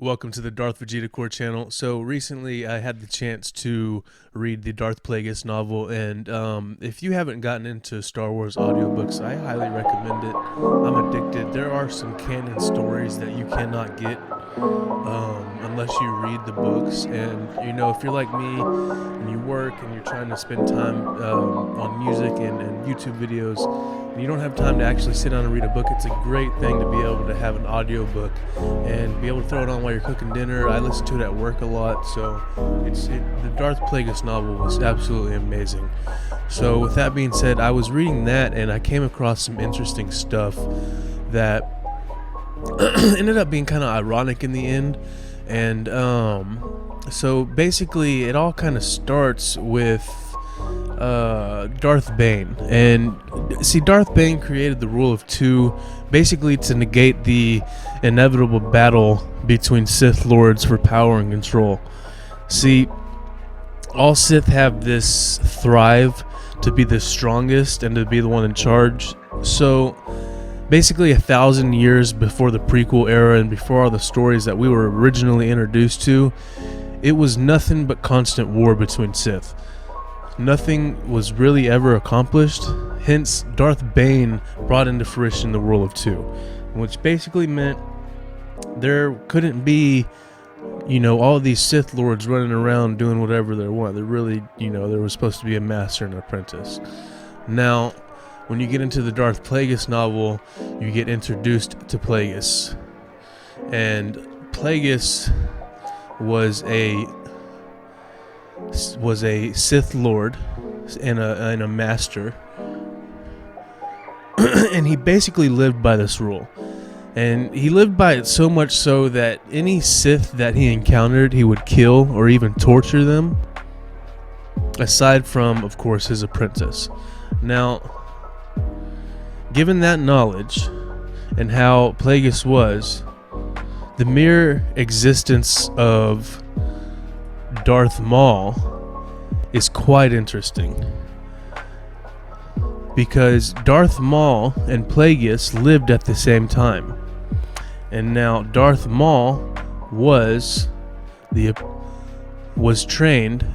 Welcome to the Darth Vegeta Core channel. So recently I had the chance to read the Darth Plagueis novel, and if you haven't gotten into Star Wars audiobooks, I highly recommend it. I'm addicted. There are some canon stories that you cannot get unless you read the books. And if you're like me and you work and you're trying to spend time on music and YouTube videos, and you don't have time to actually sit down and read a book, it's a great thing to be able to have an audiobook and be able to throw it on while you're cooking dinner. I listen to it at work a lot, so the Darth Plagueis novel was absolutely amazing. So with that being said, I was reading that and I came across some interesting stuff that ended up being kind of ironic in the end. And so basically it all kind of starts with Darth Bane. And see, Darth Bane created the rule of two basically to negate the inevitable battle between Sith Lords for power and control. See, all Sith have this thrive to be the strongest and to be the one in charge. So basically 1,000 years before the prequel era and before all the stories that we were originally introduced to, it was nothing but constant war between Sith. Nothing was really ever accomplished. Hence, Darth Bane brought into fruition the rule of two, which basically meant there couldn't be, all these Sith Lords running around doing whatever they want. There really, there was supposed to be a master and an apprentice. Now, when you get into the Darth Plagueis novel, you get introduced to Plagueis. And Plagueis was a Sith Lord and a master. And he basically lived by this rule. And he lived by it so much so that any Sith that he encountered, he would kill or even torture them, aside from, of course, his apprentice. Now, given that knowledge and how Plagueis was, the mere existence of Darth Maul is quite interesting, because Darth Maul and Plagueis lived at the same time. And now Darth Maul was trained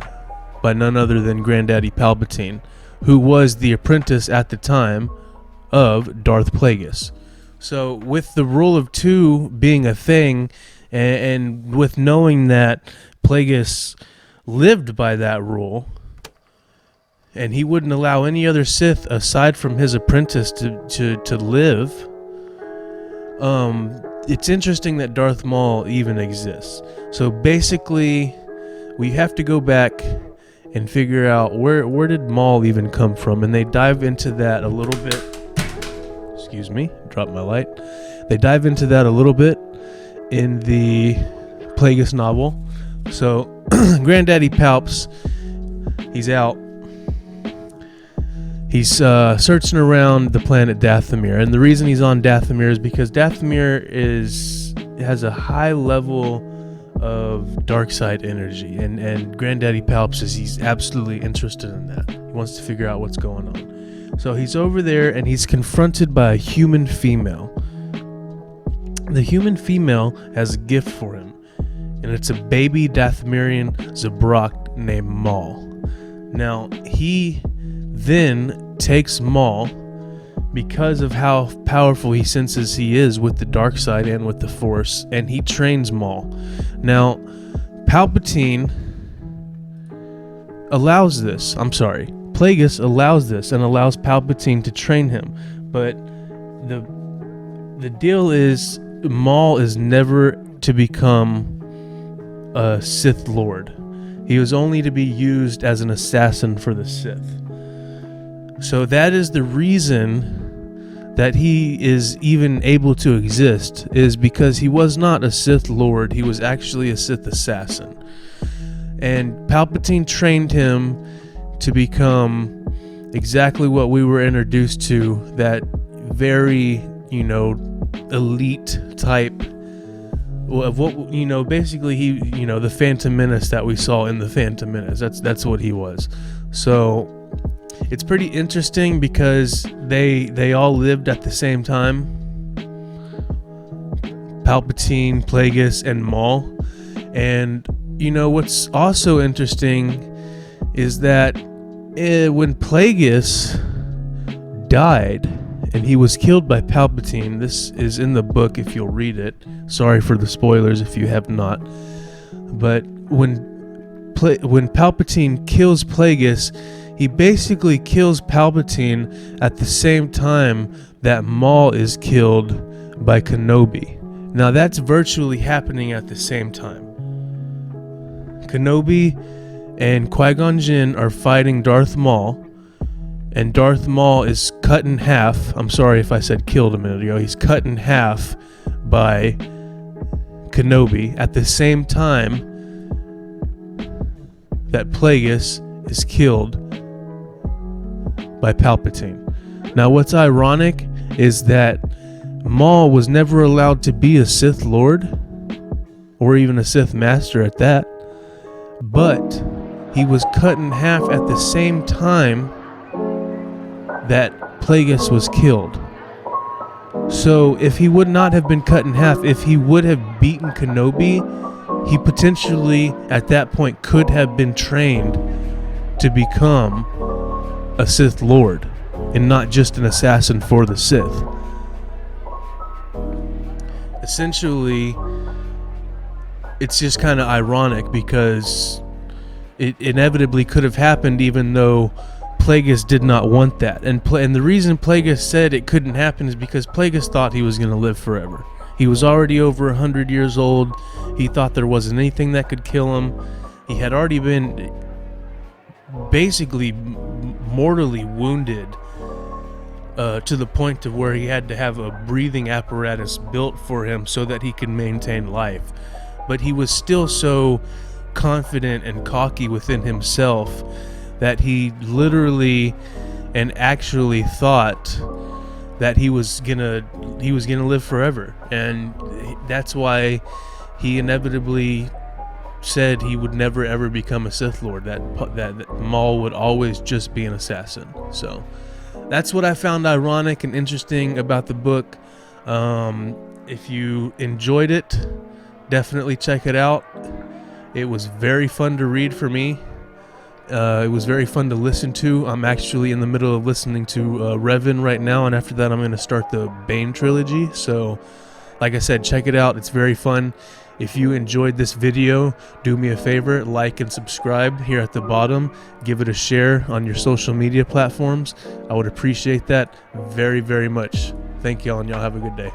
by none other than Granddaddy Palpatine, who was the apprentice at the time of Darth Plagueis. So with the rule of two being a thing, and with knowing that Plagueis lived by that rule, and he wouldn't allow any other Sith aside from his apprentice to live, it's interesting that Darth Maul even exists. So basically, we have to go back and figure out where did Maul even come from, and they dive into that a little bit. Excuse me, dropped my light. They dive into that a little bit in the Plagueis novel. So Granddaddy Palps, he's out. He's searching around the planet Dathomir, and the reason he's on Dathomir is because Dathomir has a high level of dark side energy, and Granddaddy Palps he's absolutely interested in that. He wants to figure out what's going on. So he's over there, and he's confronted by a human female. The human female has a gift for him, and it's a baby Dathomirian Zabrak named Maul. Now, he then takes Maul, because of how powerful he senses he is with the dark side and with the Force, and he trains Maul. Now, Palpatine allows this. Plagueis allows this and allows Palpatine to train him. But the deal is, Maul is never to become a Sith Lord. He was only to be used as an assassin for the Sith. So that is the reason that he is even able to exist, is because he was not a Sith Lord, he was actually a Sith assassin. And Palpatine trained him to become exactly what we were introduced to, that very, elite type of what, basically he, the Phantom Menace that we saw in the Phantom Menace. That's what he was. So it's pretty interesting because they all lived at the same time. Palpatine, Plagueis, and Maul. And you know what's also interesting is that when Plagueis died and he was killed by Palpatine, this is in the book if you'll read it. Sorry for the spoilers if you have not. But when Palpatine kills Plagueis, he basically kills Palpatine at the same time that Maul is killed by Kenobi. Now that's virtually happening at the same time. Kenobi and Qui-Gon Jinn are fighting Darth Maul, and Darth Maul is cut in half. I'm sorry if I said killed a minute ago. He's cut in half by Kenobi at the same time that Plagueis is killed by Palpatine. Now what's ironic is that Maul was never allowed to be a Sith Lord, or even a Sith Master at that, but he was cut in half at the same time that Plagueis was killed. So if he would not have been cut in half, if he would have beaten Kenobi, he potentially at that point could have been trained to become a Sith Lord and not just an assassin for the Sith. Essentially, it's just kind of ironic because it inevitably could have happened even though Plagueis did not want that. And the reason Plagueis said it couldn't happen is because Plagueis thought he was going to live forever. He was already over 100 years old. He thought there wasn't anything that could kill him. He had already been basically mortally wounded to the point of where he had to have a breathing apparatus built for him so that he could maintain life. But he was still so confident and cocky within himself that he literally and actually thought that he was gonna live forever, and that's why he inevitably said he would never ever become a Sith Lord. That Maul would always just be an assassin. So that's what I found ironic and interesting about the book. If you enjoyed it, definitely check it out. It was very fun to read for me. It was very fun to listen to. I'm actually in the middle of listening to Revan right now, and after that I'm going to start the Bane trilogy. So like I said, check it out. It's very fun. If you enjoyed this video, do me a favor, like and subscribe here at the bottom. Give it a share on your social media platforms. I would appreciate that very, very much. Thank y'all, and y'all have a good day.